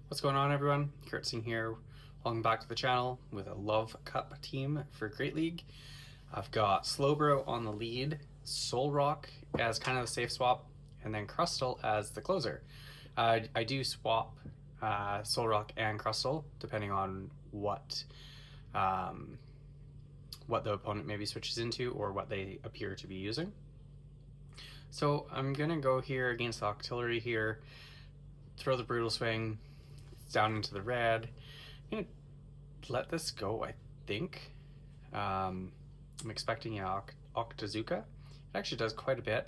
What's going on, everyone? Kurtzing here. Welcome back to the channel with a Love Cup team for Great League. I've got Slowbro on the lead, Solrock as kind of the safe swap, and then Crustle as the closer. I do swap Solrock and Crustle depending on what the opponent maybe switches into or what they appear to be using. So I'm gonna go here against the Octillery here, throw the Brutal Swing down into the red. I'm gonna let this go, I think. I'm expecting an Octazooka. It actually does quite a bit.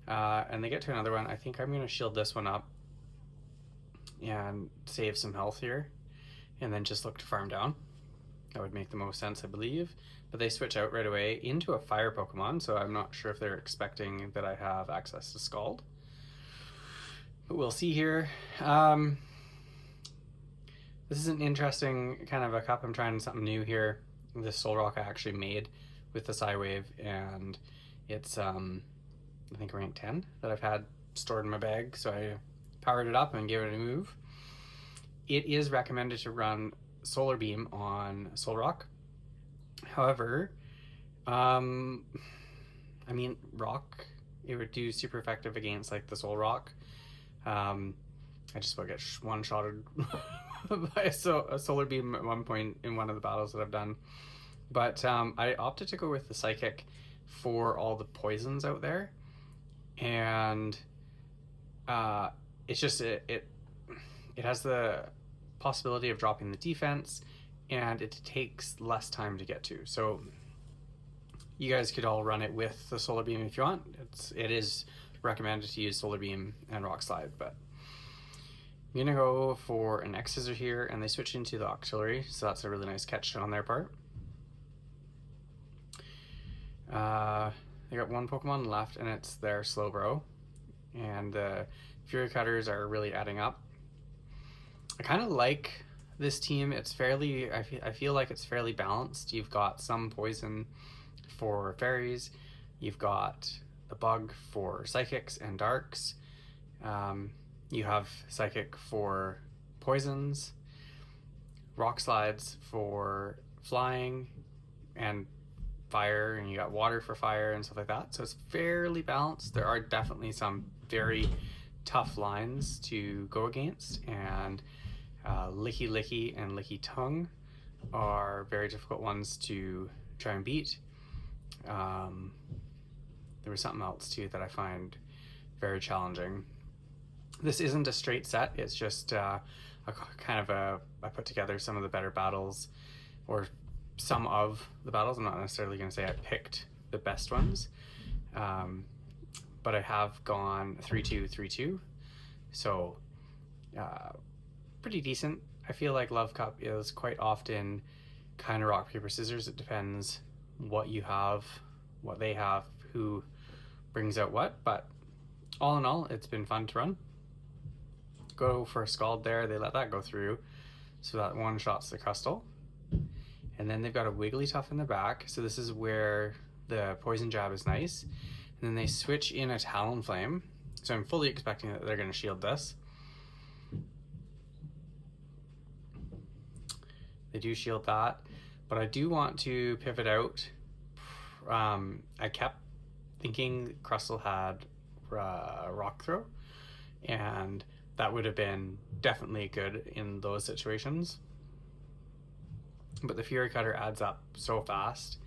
And they get to another one. I think I'm gonna shield this one up and save some health here, and then just look to farm down. That would make the most sense, I believe. But they switch out right away into a fire Pokemon, so I'm not sure if they're expecting that I have access to Scald. But we'll see here. This is an interesting kind of a cup. I'm trying something new here. This Solrock I actually made with the Psywave, and it's I think rank 10 that I've had stored in my bag, so I powered it up and gave it a move. It is recommended to run Solar Beam on Solrock. However, I mean, Rock, it would do super effective against like the Solrock. I just about get one-shotted by a Solar Beam at one point in one of the battles that I've done. But I opted to go with the Psychic for all the poisons out there. And it's just, it has the possibility of dropping the defense, and it takes less time to get to. So you guys could all run it with the Solar Beam if you want. It is recommended to use Solar Beam and Rock Slide, but I'm gonna go for an X-Scissor here, and they switch into the Octillery, so that's a really nice catch on their part. They got one Pokemon left, and it's their Slowbro, and the Fury Cutters are really adding up. I kind of like this team. It's fairly, I feel like it's fairly balanced. You've got some poison for fairies, you've got the bug for psychics and darks, you have psychic for poisons, rock slides for flying and fire, and you got water for fire and stuff like that. So it's fairly balanced. There are definitely some very tough lines to go against, and Licky Licky and Licky Tongue are very difficult ones to try and beat. There was something else too that I find very challenging. This isn't a straight set, it's just I put together some of the better battles, or some of the battles. I'm not necessarily going to say I picked the best ones, but I have gone 3-2, 3-2, so pretty decent. I feel like Love Cup is quite often kind of rock, paper, scissors. It depends what you have, what they have, who brings out what, but all in all, it's been fun to run. Go for a Scald there, they let that go through, so that one shots the Crustle. And then they've got a Wigglytuff in the back, so this is where the Poison Jab is nice. And then they switch in a Talonflame, so I'm fully expecting that they're going to shield this. They do shield that, but I do want to pivot out. I kept thinking Crustle had Rock Throw, and that would have been definitely good in those situations. But the Fury Cutter adds up so fast,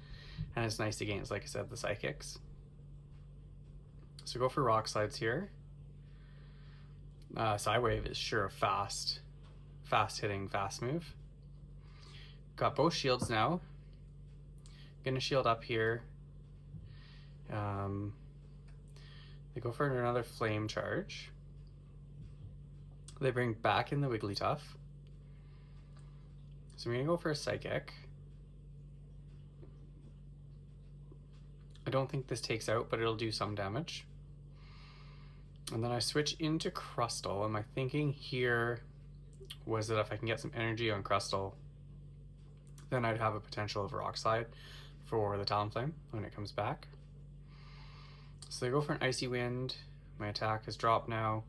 and it's nice against, like I said, the Psychics. So go for Rock Slides here. Psywave is sure a fast hitting, fast move. Got both shields now. Gonna shield up here. They go for another Flame Charge. They bring back in the Wigglytuff. So I'm gonna go for a Psychic. I don't think this takes out, but it'll do some damage. And then I switch into Crustle, and my thinking here was that if I can get some energy on Crustle, then I'd have a potential of Rock Slide for the Talonflame when it comes back. So they go for an Icy Wind. My attack has dropped now.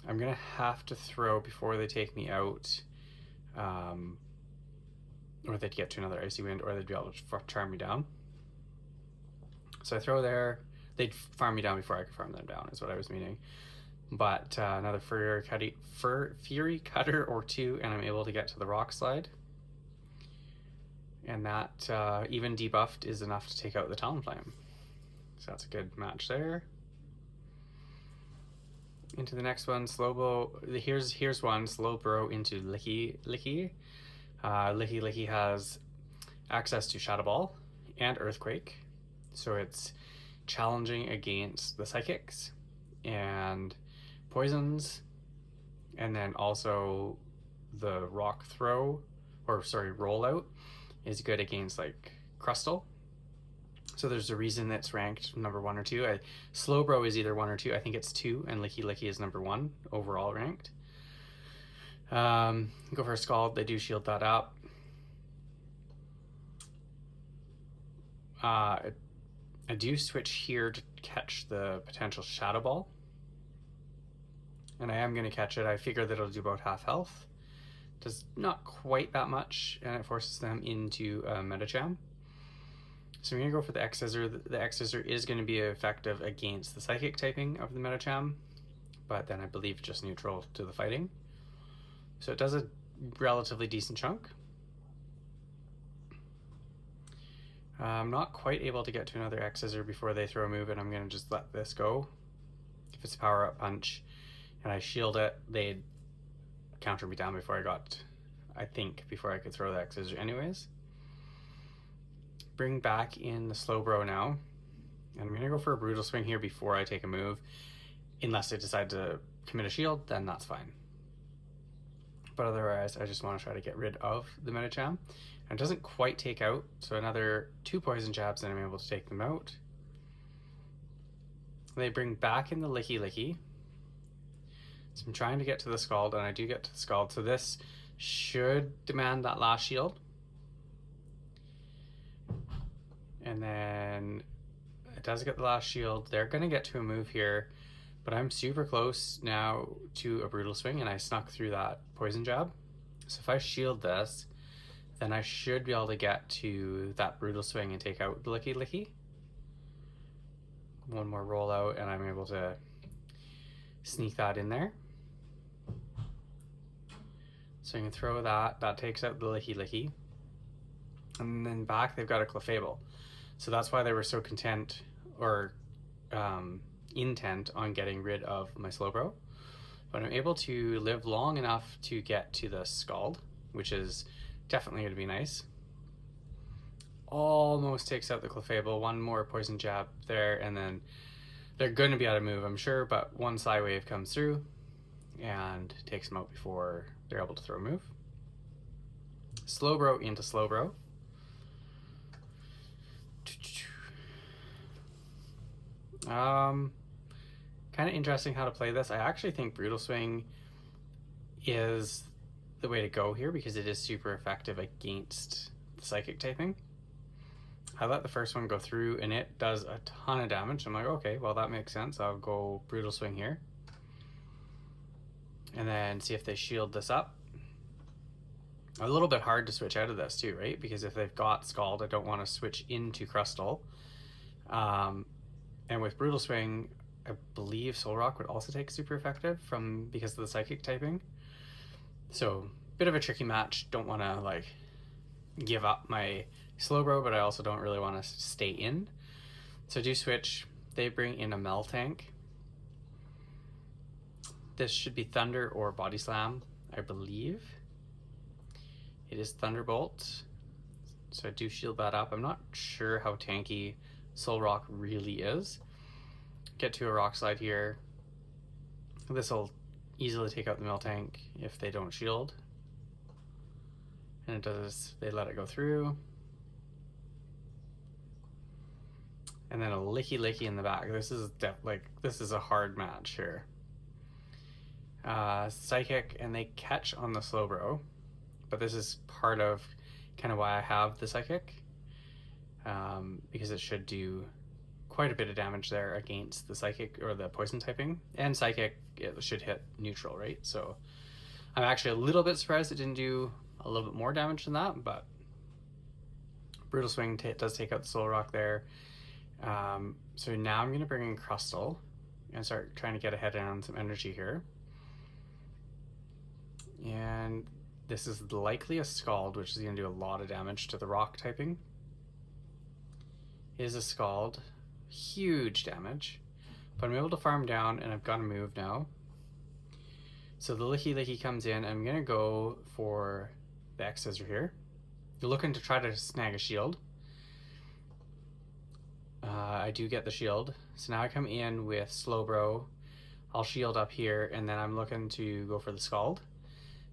I'm gonna have to throw before they take me out, or they'd get to another Icy Wind, or they'd be able to charm me down. So I throw there. They'd farm me down before I could farm them down, is what I was meaning. But another Fury Cutter or two, and I'm able to get to the Rock Slide. And that even debuffed is enough to take out the Talonflame. So that's a good match there. Into the next one, Slowbro. Here's one, Slowbro into Licky Licky. Licky Licky has access to Shadow Ball and Earthquake, so it's challenging against the Psychics and Poisons, and then also the Rock Throw, or sorry, Rollout is good against like Crustle. So there's a reason that's ranked number 1 or 2. Slowbro is either 1 or 2. I think it's 2, and Licky Licky is number 1 overall ranked. Go for a Scald. They do shield that up. I do switch here to catch the potential Shadow Ball. And I am going to catch it. I figure that it'll do about half health. Does not quite that much, and it forces them into Medicham. So I'm going to go for the X-Scissor. The X-Scissor is going to be effective against the Psychic typing of the Medicham, but then I believe just neutral to the fighting. So it does a relatively decent chunk. I'm not quite able to get to another X-Scissor before they throw a move, and I'm going to just let this go. If it's a power-up punch and I shield it, they'd counter me down before I could throw the X-Scissor anyways. Bring back in the Slowbro now. And I'm going to go for a Brutal Swing here before I take a move. Unless they decide to commit a shield, then that's fine. But otherwise, I just want to try to get rid of the Medicham. And it doesn't quite take out, so another 2 Poison Jabs and I'm able to take them out. They bring back in the Licky Licky. So I'm trying to get to the Scald, and I do get to the Scald. So this should demand that last shield. And then it does get the last shield. They're going to get to a move here, but I'm super close now to a Brutal Swing, and I snuck through that Poison Jab. So if I shield this, then I should be able to get to that Brutal Swing and take out the Licky Licky. One more rollout, and I'm able to sneak that in there. So I can throw that. That takes out the Licky Licky. And then back, they've got a Clefable. So that's why they were so intent on getting rid of my Slowbro. But I'm able to live long enough to get to the Scald, which is definitely going to be nice. Almost takes out the Clefable. One more Poison Jab there, and then they're going to be out of move, I'm sure, but one Psy Wave comes through and takes them out before they're able to throw a move. Slowbro into Slowbro. Kind of interesting how to play this. I actually think Brutal Swing is the way to go here because it is super effective against the Psychic typing. I let the first one go through and it does a ton of damage. I'm like, okay, well that makes sense. I'll go Brutal Swing here. And then see if they shield this up. A little bit hard to switch out of this too, right? Because if they've got Scald, I don't want to switch into Crustle. And with Brutal Swing, I believe Solrock would also take super effective because of the Psychic typing. So, bit of a tricky match. Don't want to like give up my Slowbro, but I also don't really want to stay in. So I do switch. They bring in a Meltank. This should be Thunder or Body Slam, I believe. It is Thunderbolt. So I do shield that up. I'm not sure how tanky Solrock really is. Get to a Rock Slide here. This will easily take out the Meltank if they don't shield. And it does, they let it go through. And then a Licky Licky in the back. This is a hard match here. Psychic, and they catch on the Slowbro. But this is part of kind of why I have the Psychic. Because it should do quite a bit of damage there against the Psychic or the Poison typing. And Psychic, it should hit neutral, right? So I'm actually a little bit surprised it didn't do a little bit more damage than that, but Brutal Swing does take out the Soul Rock there. So now I'm going to bring in Crustle and start trying to get ahead on some energy here. And this is likely a Scald, which is going to do a lot of damage to the rock typing. It is a Scald. Huge damage. But I'm able to farm down, and I've got to move now. So the Licky comes in, and I'm going to go for the X-Scissor here. You're looking to try to snag a shield. I do get the shield. So now I come in with Slowbro. I'll shield up here, and then I'm looking to go for the Scald.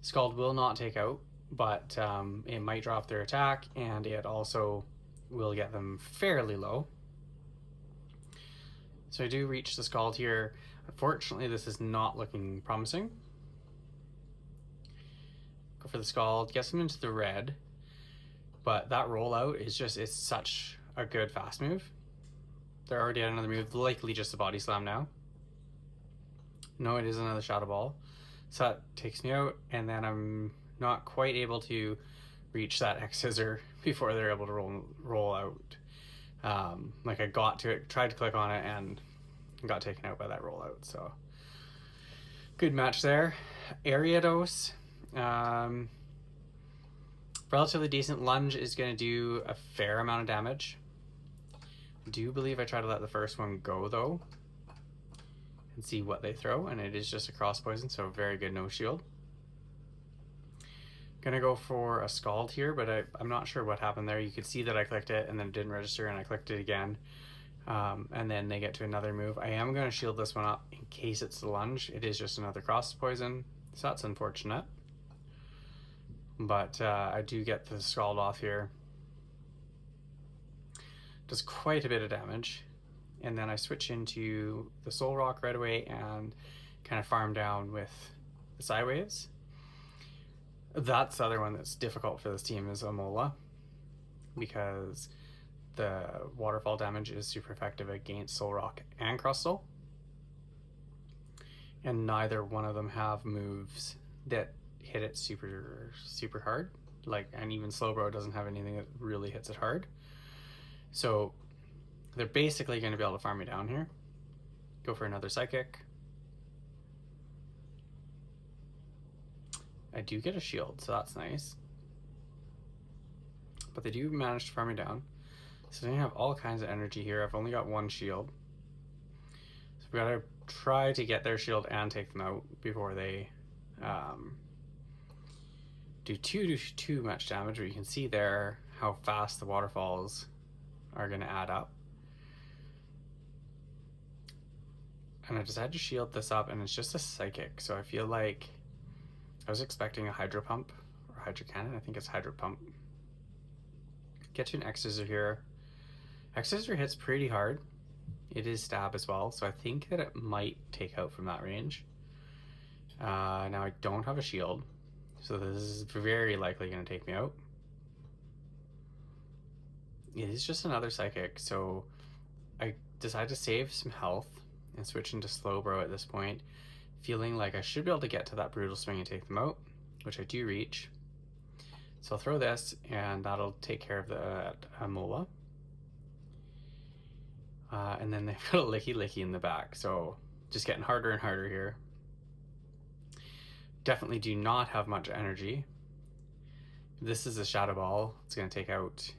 Scald will not take out, but it might drop their attack, and it also will get them fairly low. So I do reach the Scald here. Unfortunately, this is not looking promising. Go for the Scald, gets them into the red, but that rollout is just, it's such a good fast move. They're already at another move, likely just a Body Slam now. No, it is another Shadow Ball. So that takes me out, and then I'm not quite able to reach that X-Scissor before they're able to roll out. Like I got to it, tried to click on it, and got taken out by that rollout. So good match there. Ariados, relatively decent. Lunge is going to do a fair amount of damage. I do believe I try to let the first one go though and see what they throw, and it is just a cross poison, so very good no shield. Gonna go for a Scald here, but I'm not sure what happened there. You could see that I clicked it and then it didn't register, and I clicked it again, and then they get to another move. I am going to shield this one up in case it's the lunge. It is just another cross poison, so that's unfortunate, but I do get the Scald off here. Does quite a bit of damage, and then I switch into the Soul Rock right away and kind of farm down with the Psywaves. That's the other one that's difficult for this team is Amola, because the waterfall damage is super effective against Soul Rock and Crustle, and neither one of them have moves that hit it super hard. Like, and even Slowbro doesn't have anything that really hits it hard. So they're basically going to be able to farm me down here. Go for another Psychic. I do get a shield, so that's nice. But they do manage to farm me down. So they have all kinds of energy here. I've only got one shield. So we gotta try to get their shield and take them out before they do too much damage. But you can see there how fast the waterfalls are gonna add up. And I decided to shield this up, and it's just a Psychic. So I feel like I was expecting a Hydro Pump or Hydro Cannon. I think it's Hydro Pump. Get you an X-Scissor here. X-Scissor hits pretty hard. It is stab as well, so I think that it might take out from that range. Now I don't have a shield, so this is very likely going to take me out. It is just another Psychic, so I decided to save some health and switch into Slowbro at this point, feeling like I should be able to get to that Brutal Swing and take them out, which I do reach. So I'll throw this, and that'll take care of the Amola. And then they've got a Licky in the back, so just getting harder and harder here. Definitely do not have much energy. This is a Shadow Ball. It's going to take out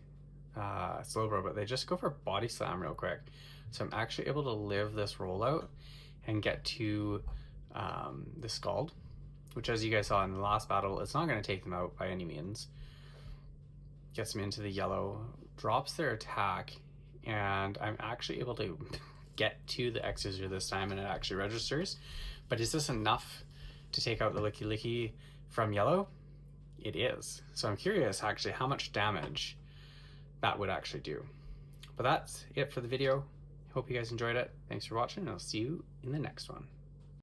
Slowbro, but they just go for Body Slam real quick. So I'm actually able to live this rollout and get to the Scald, which, as you guys saw in the last battle, it's not going to take them out by any means. Gets them into the yellow, drops their attack, and I'm actually able to get to the X-Scissor this time, and it actually registers. But is this enough to take out the Licky from yellow? It is. So I'm curious actually how much damage that would actually do. But that's it for the video. Hope you guys enjoyed it. Thanks for watching, and I'll see you in the next one.